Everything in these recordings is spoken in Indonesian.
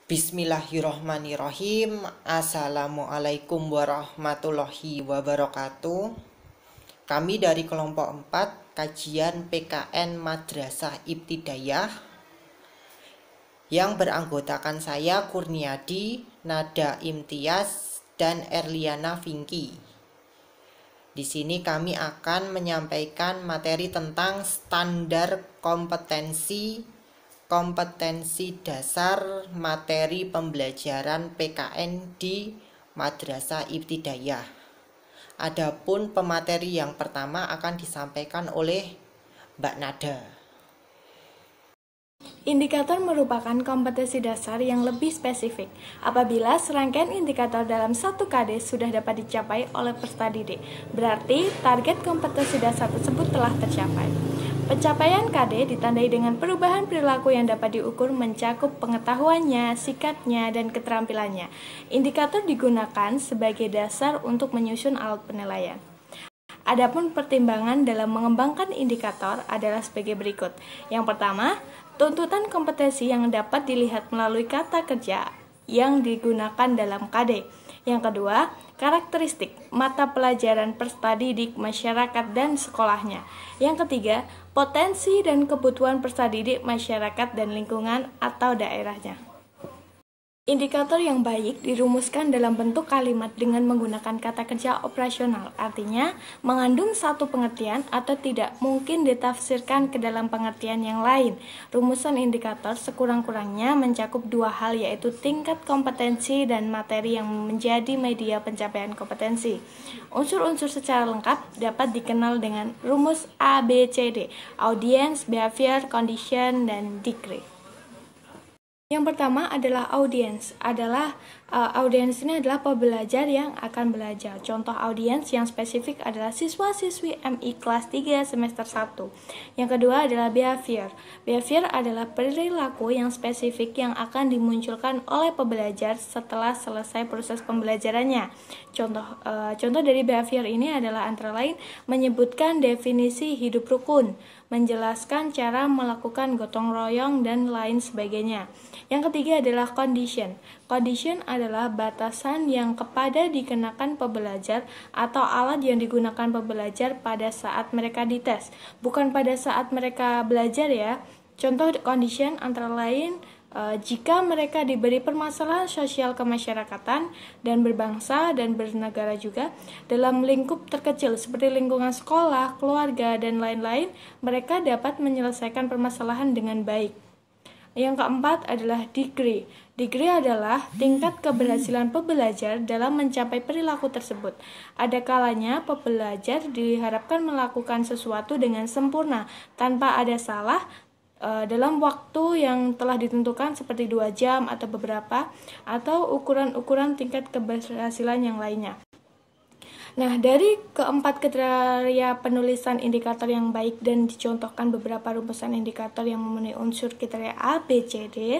Bismillahirrohmanirrohim. Assalamualaikum warahmatullahi wabarakatuh. Kami dari kelompok 4 kajian PKN Madrasah Ibtidaiyah yang beranggotakan saya Kurniadi, Nada Imtiaz, dan Erliana Vinky. Di sini kami akan menyampaikan materi tentang standar kompetensi dasar materi pembelajaran PKN di Madrasah Ibtidaiyah. Adapun pemateri yang pertama akan disampaikan oleh Mbak Nada. Indikator merupakan kompetensi dasar yang lebih spesifik apabila serangkaian indikator dalam satu KD sudah dapat dicapai oleh peserta didik. Berarti target kompetensi dasar tersebut telah tercapai. Pencapaian KD ditandai dengan perubahan perilaku yang dapat diukur mencakup pengetahuannya, sikapnya, dan keterampilannya. Indikator digunakan sebagai dasar untuk menyusun alat penilaian. Adapun pertimbangan dalam mengembangkan indikator adalah sebagai berikut. Yang pertama, tuntutan kompetensi yang dapat dilihat melalui kata kerja yang digunakan dalam KD. Yang kedua, karakteristik mata pelajaran peserta didik, masyarakat, dan sekolahnya. Yang ketiga, potensi dan kebutuhan peserta didik, masyarakat, dan lingkungan atau daerahnya. Indikator yang baik dirumuskan dalam bentuk kalimat dengan menggunakan kata kerja operasional, artinya mengandung satu pengertian atau tidak mungkin ditafsirkan ke dalam pengertian yang lain. Rumusan indikator sekurang-kurangnya mencakup dua hal, yaitu tingkat kompetensi dan materi yang menjadi media pencapaian kompetensi. Unsur-unsur secara lengkap dapat dikenal dengan rumus ABCD, audience, behavior, condition, dan degree. Yang pertama adalah audiens. Audiens ini adalah pembelajar yang akan belajar. Contoh audiens yang spesifik adalah siswa-siswi MI kelas 3 semester 1. Yang kedua adalah behavior. Behavior adalah perilaku yang spesifik yang akan dimunculkan oleh pembelajar setelah selesai proses pembelajarannya. Contoh dari behavior ini adalah antara lain menyebutkan definisi hidup rukun, menjelaskan cara melakukan gotong royong, dan lain sebagainya. Yang ketiga adalah condition. Condition adalah batasan yang kepada dikenakan pembelajar atau alat yang digunakan pembelajar pada saat mereka dites, bukan pada saat mereka belajar ya. Contoh condition antara lain jika mereka diberi permasalahan sosial kemasyarakatan dan berbangsa dan bernegara juga dalam lingkup terkecil seperti lingkungan sekolah, keluarga, dan lain-lain, mereka dapat menyelesaikan permasalahan dengan baik. Yang keempat adalah degree. Degree adalah tingkat keberhasilan pembelajar dalam mencapai perilaku tersebut. Ada kalanya pembelajar diharapkan melakukan sesuatu dengan sempurna tanpa ada salah dalam waktu yang telah ditentukan seperti 2 jam atau beberapa, atau ukuran-ukuran tingkat keberhasilan yang lainnya. Nah, dari keempat kriteria penulisan indikator yang baik dan dicontohkan beberapa rumusan indikator yang memenuhi unsur kriteria A, B, C, D.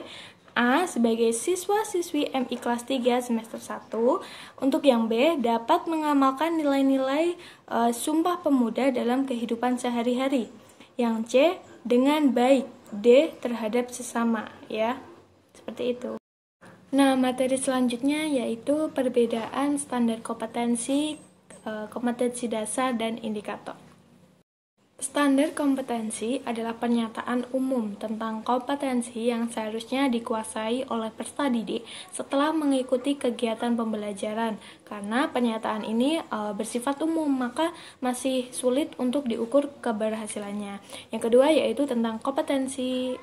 A sebagai siswa-siswi MI kelas 3 semester 1. Untuk yang B, dapat mengamalkan nilai-nilai Sumpah Pemuda dalam kehidupan sehari-hari. Yang C, dengan baik. D, terhadap sesama, ya. Seperti itu. Nah, materi selanjutnya yaitu perbedaan standar kompetensi dasar dan indikator. Standar kompetensi adalah pernyataan umum tentang kompetensi yang seharusnya dikuasai oleh peserta didik setelah mengikuti kegiatan pembelajaran. Karena pernyataan ini bersifat umum, maka masih sulit untuk diukur keberhasilannya. Yang kedua yaitu tentang kompetensi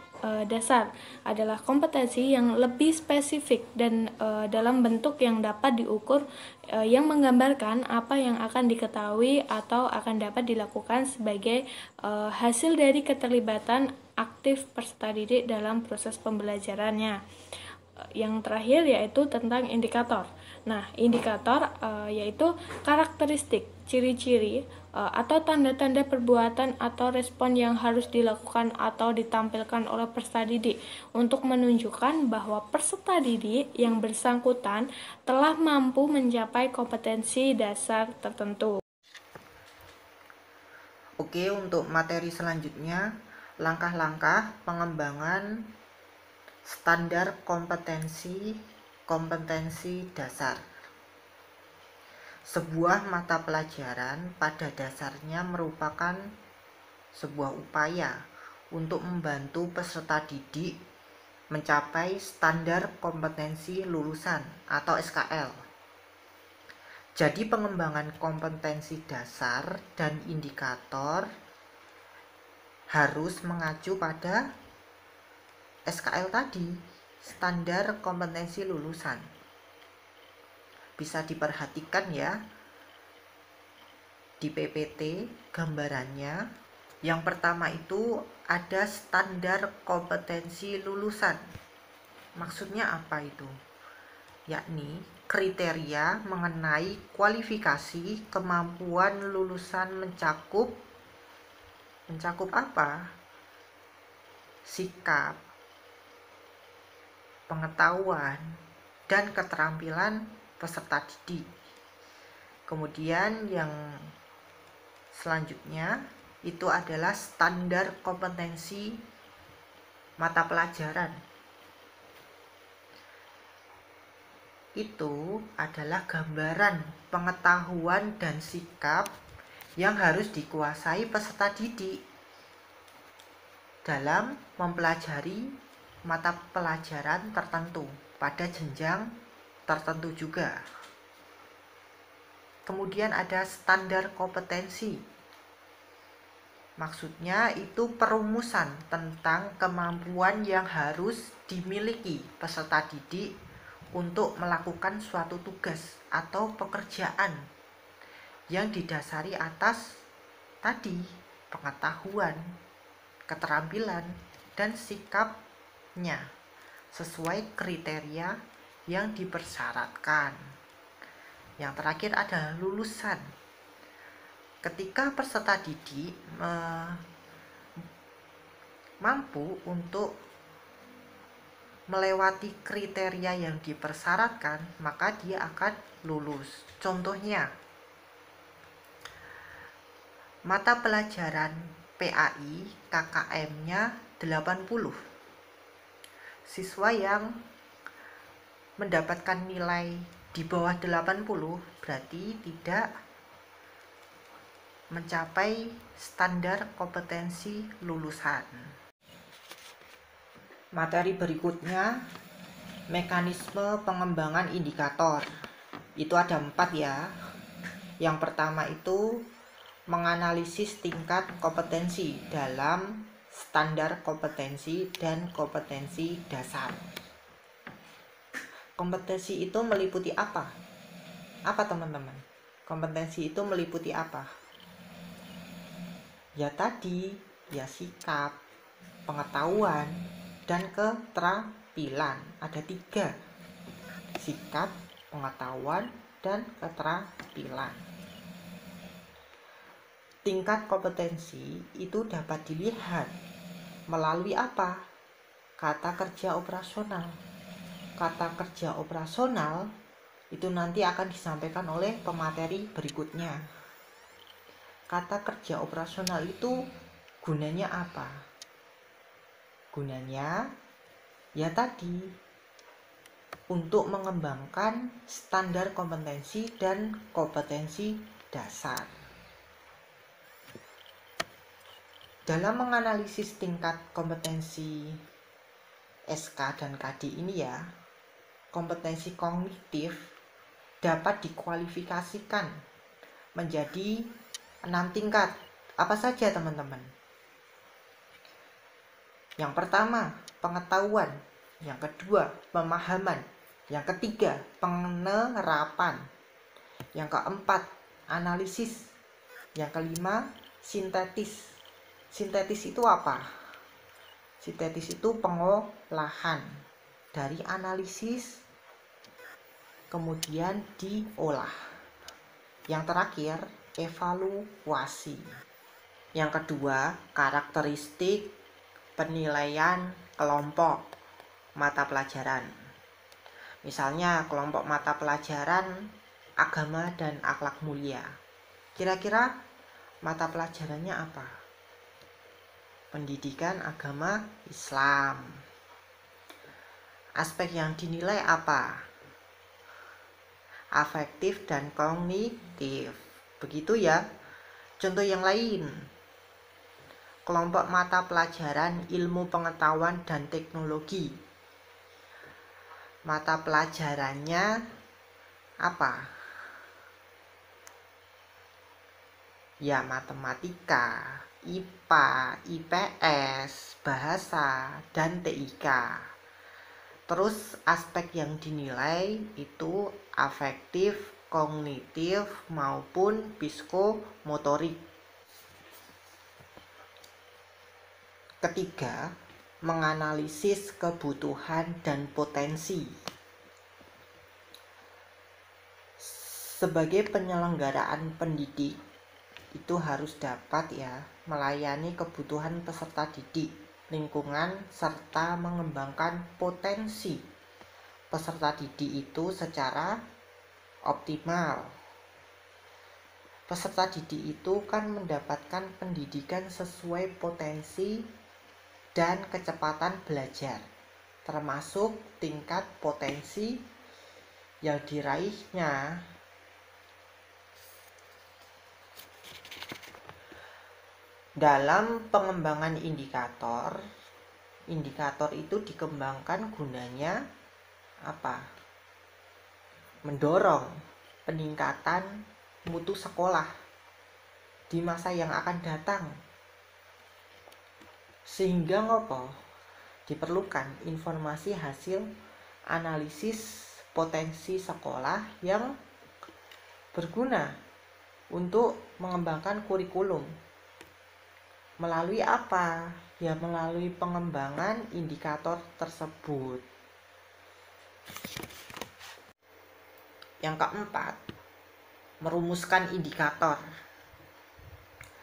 dasar adalah kompetensi yang lebih spesifik dan dalam bentuk yang dapat diukur, yang menggambarkan apa yang akan diketahui atau akan dapat dilakukan sebagai hasil dari keterlibatan aktif peserta didik dalam proses pembelajarannya. Yang terakhir yaitu tentang indikator. Nah, indikator yaitu karakteristik, ciri-ciri, atau tanda-tanda perbuatan atau respon yang harus dilakukan atau ditampilkan oleh peserta didik untuk menunjukkan bahwa peserta didik yang bersangkutan telah mampu mencapai kompetensi dasar tertentu. Oke, untuk materi selanjutnya, langkah-langkah pengembangan Standar kompetensi dasar. Sebuah mata pelajaran pada dasarnya merupakan sebuah upaya untuk membantu peserta didik mencapai standar kompetensi lulusan atau SKL. Jadi pengembangan kompetensi dasar dan indikator harus mengacu pada SKL tadi, standar kompetensi lulusan. Bisa diperhatikan ya di PPT gambarannya. Yang pertama itu ada standar kompetensi lulusan. Maksudnya apa itu? Yakni kriteria mengenai kualifikasi kemampuan lulusan mencakup apa? Sikap, pengetahuan, dan keterampilan peserta didik. Kemudian yang selanjutnya itu adalah standar kompetensi mata pelajaran. Itu adalah gambaran pengetahuan dan sikap yang harus dikuasai peserta didik dalam mempelajari mata pelajaran tertentu pada jenjang tertentu juga. Kemudian ada standar kompetensi. Maksudnya itu perumusan tentang kemampuan yang harus dimiliki peserta didik untuk melakukan suatu tugas atau pekerjaan yang didasari atas tadi pengetahuan, keterampilan, dan sikapnya sesuai kriteria yang dipersyaratkan. Yang terakhir adalah lulusan. Ketika peserta didik mampu untuk melewati kriteria yang dipersyaratkan, maka dia akan lulus. Contohnya, mata pelajaran PAI KKM-nya 80. Siswa yang mendapatkan nilai di bawah 80 berarti tidak mencapai standar kompetensi lulusan. Materi berikutnya, mekanisme pengembangan indikator. Itu ada 4 ya. Yang pertama itu menganalisis tingkat kompetensi dalam standar kompetensi dan kompetensi dasar. Kompetensi itu meliputi apa? Apa teman-teman? Kompetensi itu meliputi apa? Ya tadi, ya sikap, pengetahuan, dan keterampilan. Ada 3. Sikap, pengetahuan, dan keterampilan. Tingkat kompetensi itu dapat dilihat melalui apa? Kata kerja operasional. Kata kerja operasional itu nanti akan disampaikan oleh pemateri berikutnya. Kata kerja operasional itu gunanya apa? Gunanya ya tadi untuk mengembangkan standar kompetensi dan kompetensi dasar. Dalam menganalisis tingkat kompetensi SK dan KD ini ya, kompetensi kognitif dapat dikualifikasikan menjadi 6 tingkat. Apa saja teman-teman? Yang pertama, pengetahuan. Yang kedua, pemahaman. Yang ketiga, penerapan. Yang keempat, analisis. Yang kelima, sintetis. Sintetis itu apa? Sintetis itu pengolahan dari analisis kemudian diolah. Yang terakhir, evaluasi. Yang kedua, karakteristik penilaian kelompok mata pelajaran. Misalnya kelompok mata pelajaran agama dan akhlak mulia. Kira-kira mata pelajarannya apa? Pendidikan agama Islam. Aspek yang dinilai apa? Afektif dan kognitif. Begitu ya. Contoh yang lain. Kelompok mata pelajaran ilmu pengetahuan dan teknologi. Mata pelajarannya apa? Ya, matematika, IPA, IPS, bahasa, dan TIK. Terus aspek yang dinilai itu afektif, kognitif, maupun psikomotorik. Ketiga, menganalisis kebutuhan dan potensi. Sebagai penyelenggaraan pendidik, itu harus dapat melayani kebutuhan peserta didik, lingkungan, serta mengembangkan potensi peserta didik itu secara optimal. Peserta didik itu kan mendapatkan pendidikan sesuai potensi dan kecepatan belajar, termasuk tingkat potensi yang diraihnya. Dalam pengembangan indikator itu dikembangkan gunanya apa? Mendorong peningkatan mutu sekolah di masa yang akan datang. Sehingga ngopo? Diperlukan informasi hasil analisis potensi sekolah yang berguna untuk mengembangkan kurikulum. Melalui apa? Ya, melalui pengembangan indikator tersebut. Yang keempat, merumuskan indikator.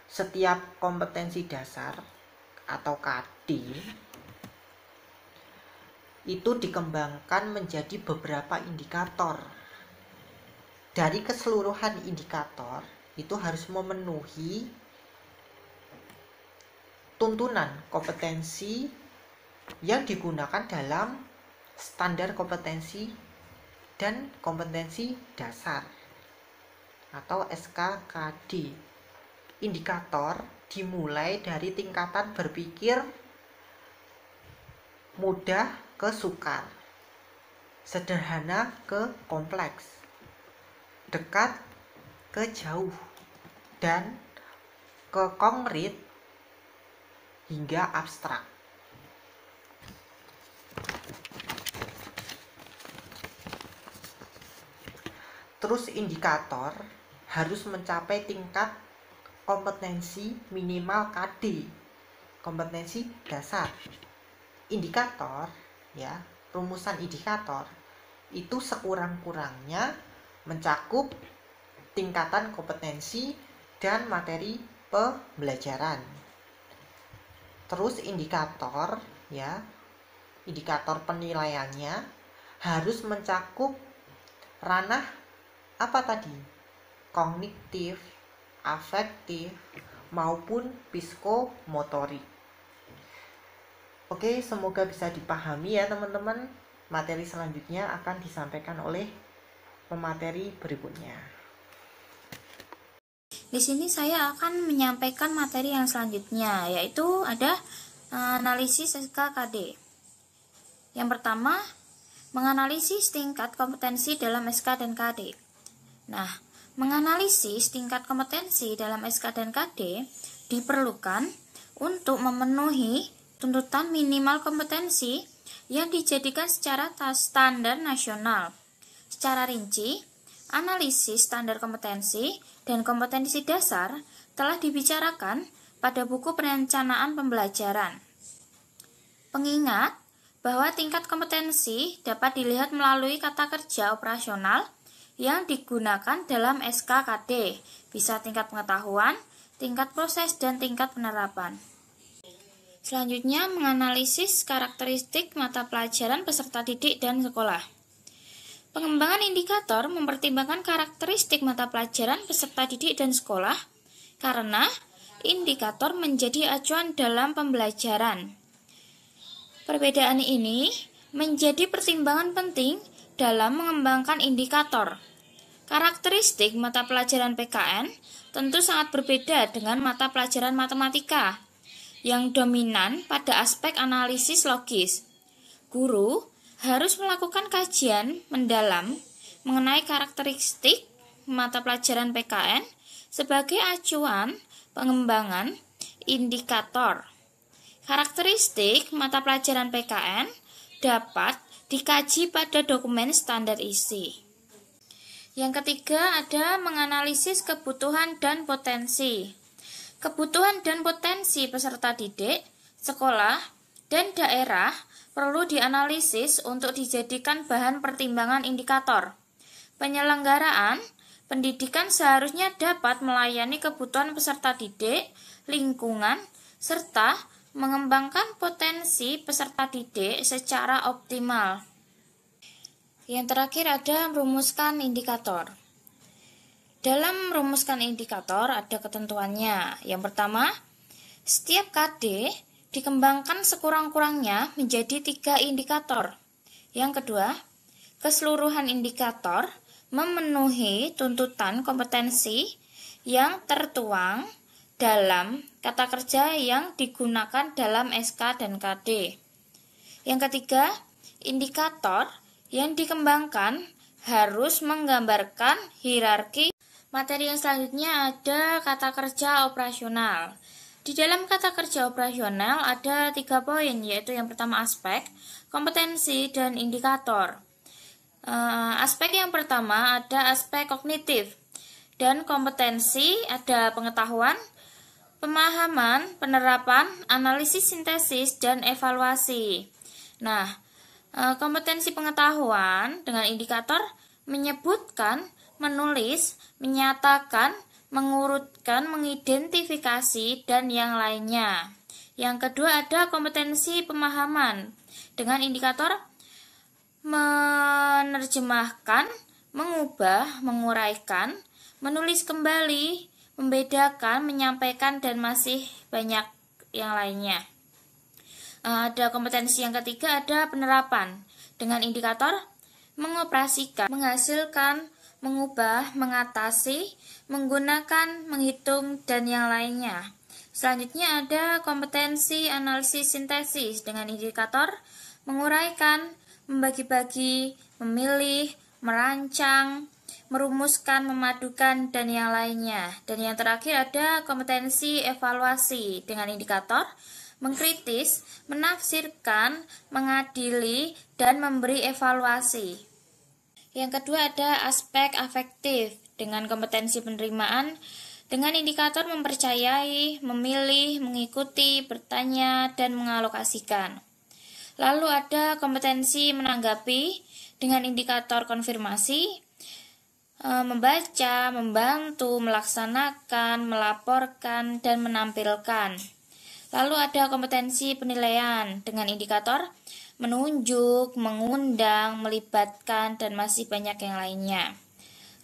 Setiap kompetensi dasar atau KD itu dikembangkan menjadi beberapa indikator. Dari keseluruhan indikator itu harus memenuhi tuntunan kompetensi yang digunakan dalam standar kompetensi dan kompetensi dasar atau SKKD. Indikator dimulai dari tingkatan berpikir mudah ke sukar, sederhana ke kompleks, dekat ke jauh, dan ke konkret hingga abstrak. Terus indikator harus mencapai tingkat kompetensi minimal KD, kompetensi dasar. Indikator rumusan indikator itu sekurang-kurangnya mencakup tingkatan kompetensi dan materi pembelajaran. Terus indikator penilaiannya harus mencakup ranah apa tadi? Kognitif, afektif, maupun psikomotorik. Oke, semoga bisa dipahami ya teman-teman. Materi selanjutnya akan disampaikan oleh pemateri berikutnya. Di sini saya akan menyampaikan materi yang selanjutnya, yaitu ada analisis SKKD. Yang pertama, menganalisis tingkat kompetensi dalam SK dan KD. Nah, menganalisis tingkat kompetensi dalam SK dan KD diperlukan untuk memenuhi tuntutan minimal kompetensi yang dijadikan secara standar nasional. Secara rinci, analisis standar kompetensi dan kompetensi dasar telah dibicarakan pada buku perencanaan pembelajaran. Pengingat bahwa tingkat kompetensi dapat dilihat melalui kata kerja operasional yang digunakan dalam SKKD, bisa tingkat pengetahuan, tingkat proses, dan tingkat penerapan. Selanjutnya, menganalisis karakteristik mata pelajaran peserta didik dan sekolah. Pengembangan indikator mempertimbangkan karakteristik mata pelajaran peserta didik dan sekolah karena indikator menjadi acuan dalam pembelajaran. Perbedaan ini menjadi pertimbangan penting dalam mengembangkan indikator. Karakteristik mata pelajaran PKN tentu sangat berbeda dengan mata pelajaran matematika yang dominan pada aspek analisis logis. Guru harus melakukan kajian mendalam mengenai karakteristik mata pelajaran PKN sebagai acuan pengembangan indikator. Karakteristik mata pelajaran PKN dapat dikaji pada dokumen standar isi. Yang ketiga ada menganalisis kebutuhan dan potensi. Kebutuhan dan potensi peserta didik, sekolah, dan daerah perlu dianalisis untuk dijadikan bahan pertimbangan indikator. Penyelenggaraan pendidikan seharusnya dapat melayani kebutuhan peserta didik, lingkungan, serta mengembangkan potensi peserta didik secara optimal. Yang terakhir ada merumuskan indikator. Dalam merumuskan indikator ada ketentuannya. Yang pertama, setiap KD dikembangkan sekurang-kurangnya menjadi 3 indikator. Yang kedua, keseluruhan indikator memenuhi tuntutan kompetensi yang tertuang dalam kata kerja yang digunakan dalam SK dan KD. Yang ketiga, indikator yang dikembangkan harus menggambarkan hierarki. Materi yang selanjutnya ada kata kerja operasional. Di dalam kata kerja operasional ada 3 poin, yaitu yang pertama aspek, kompetensi, dan indikator. Aspek yang pertama ada aspek kognitif, dan kompetensi ada pengetahuan, pemahaman, penerapan, analisis sintesis, dan evaluasi. Nah, kompetensi pengetahuan dengan indikator menyebutkan, menulis, menyatakan, mengurutkan, mengidentifikasi, dan yang lainnya. Yang kedua ada kompetensi pemahaman dengan indikator menerjemahkan, mengubah, menguraikan, menulis kembali, membedakan, menyampaikan, dan masih banyak yang lainnya. Ada kompetensi yang ketiga ada penerapan dengan indikator mengoperasikan, menghasilkan, mengubah, mengatasi, menggunakan, menghitung, dan yang lainnya. Selanjutnya ada kompetensi analisis sintesis dengan indikator menguraikan, membagi-bagi, memilih, merancang, merumuskan, memadukan, dan yang lainnya. Dan yang terakhir ada kompetensi evaluasi dengan indikator mengkritis, menafsirkan, mengadili, dan memberi evaluasi. Yang kedua ada aspek afektif dengan kompetensi penerimaan dengan indikator mempercayai, memilih, mengikuti, bertanya, dan mengalokasikan. Lalu ada kompetensi menanggapi dengan indikator konfirmasi, membaca, membantu, melaksanakan, melaporkan, dan menampilkan. Lalu ada kompetensi penilaian dengan indikator menunjuk, mengundang, melibatkan, dan masih banyak yang lainnya.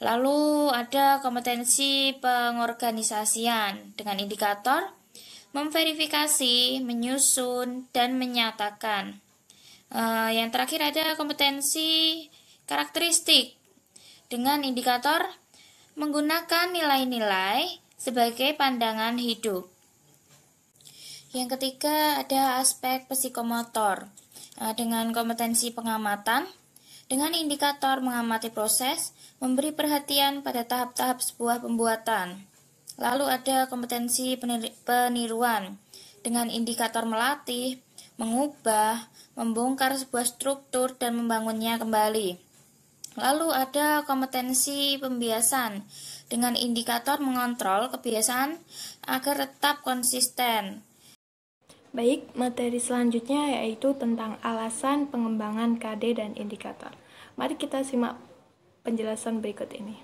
Lalu ada kompetensi pengorganisasian dengan indikator memverifikasi, menyusun, dan menyatakan. Yang terakhir ada kompetensi karakteristik dengan indikator menggunakan nilai-nilai sebagai pandangan hidup. Yang ketiga ada aspek psikomotor dengan kompetensi pengamatan dengan indikator mengamati proses, memberi perhatian pada tahap-tahap sebuah pembuatan. Lalu ada kompetensi peniruan dengan indikator melatih, mengubah, membongkar sebuah struktur dan membangunnya kembali. Lalu ada kompetensi pembiasan dengan indikator mengontrol kebiasaan agar tetap konsisten. Baik, materi selanjutnya yaitu tentang alasan pengembangan KD dan indikator. Mari kita simak penjelasan berikut ini.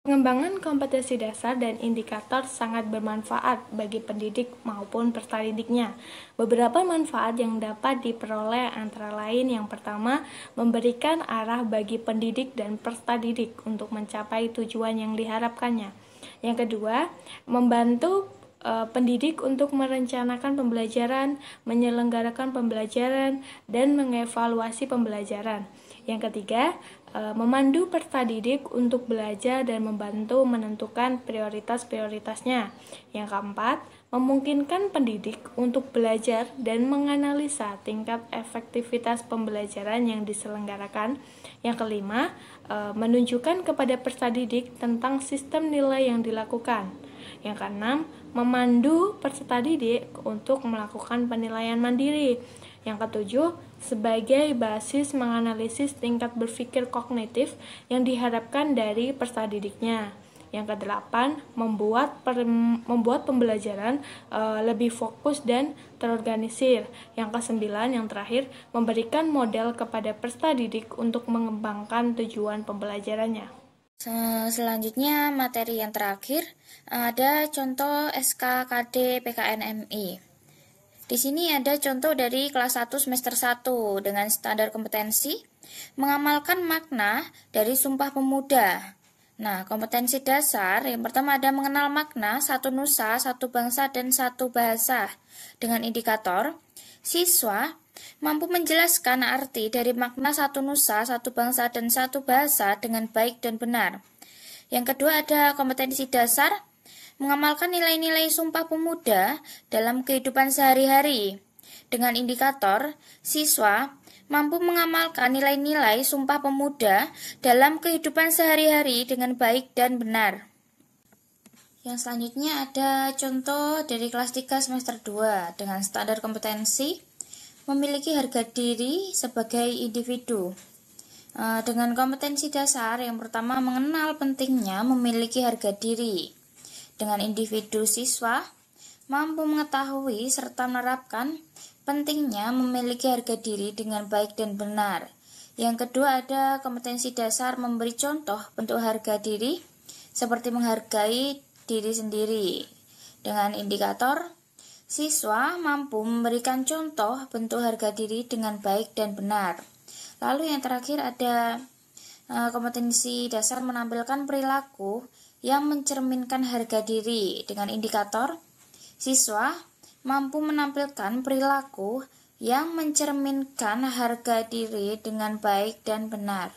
Pengembangan kompetensi dasar dan indikator sangat bermanfaat bagi pendidik maupun peserta didiknya. Beberapa manfaat yang dapat diperoleh antara lain yang pertama, memberikan arah bagi pendidik dan peserta didik untuk mencapai tujuan yang diharapkannya. Yang kedua, membantu pendidik untuk merencanakan pembelajaran, menyelenggarakan pembelajaran, dan mengevaluasi pembelajaran. Yang ketiga, memandu peserta didik untuk belajar dan membantu menentukan prioritas-prioritasnya. Yang keempat, memungkinkan pendidik untuk belajar dan menganalisa tingkat efektivitas pembelajaran yang diselenggarakan. Yang kelima, menunjukkan kepada peserta didik tentang sistem nilai yang dilakukan. Yang keenam, memandu peserta didik untuk melakukan penilaian mandiri. Yang ketujuh, sebagai basis menganalisis tingkat berpikir kognitif yang diharapkan dari peserta didiknya. Yang kedelapan, membuat pembelajaran lebih fokus dan terorganisir. Yang kesembilan, yang terakhir, memberikan model kepada peserta didik untuk mengembangkan tujuan pembelajarannya. Selanjutnya, materi yang terakhir ada contoh SKKD PKNMI. Di sini ada contoh dari kelas 1 semester 1 dengan standar kompetensi mengamalkan makna dari Sumpah Pemuda. Nah, kompetensi dasar yang pertama ada mengenal makna satu nusa, satu bangsa, dan satu bahasa. Dengan indikator, siswa mampu menjelaskan arti dari makna satu nusa, satu bangsa, dan satu bahasa dengan baik dan benar. Yang kedua ada kompetensi dasar, mengamalkan nilai-nilai Sumpah Pemuda dalam kehidupan sehari-hari. Dengan indikator, siswa mampu mengamalkan nilai-nilai Sumpah Pemuda dalam kehidupan sehari-hari dengan baik dan benar. Yang selanjutnya ada contoh dari kelas 3 semester 2 dengan standar kompetensi memiliki harga diri sebagai individu. Dengan kompetensi dasar yang pertama mengenal pentingnya memiliki harga diri. Dengan individu, siswa mampu mengetahui serta menerapkan pentingnya memiliki harga diri dengan baik dan benar. Yang kedua ada kompetensi dasar memberi contoh bentuk harga diri seperti menghargai diri sendiri. Dengan indikator, siswa mampu memberikan contoh bentuk harga diri dengan baik dan benar. Lalu yang terakhir ada kompetensi dasar menampilkan perilaku yang mencerminkan harga diri. Dengan indikator, siswa mampu menampilkan perilaku yang mencerminkan harga diri dengan baik dan benar.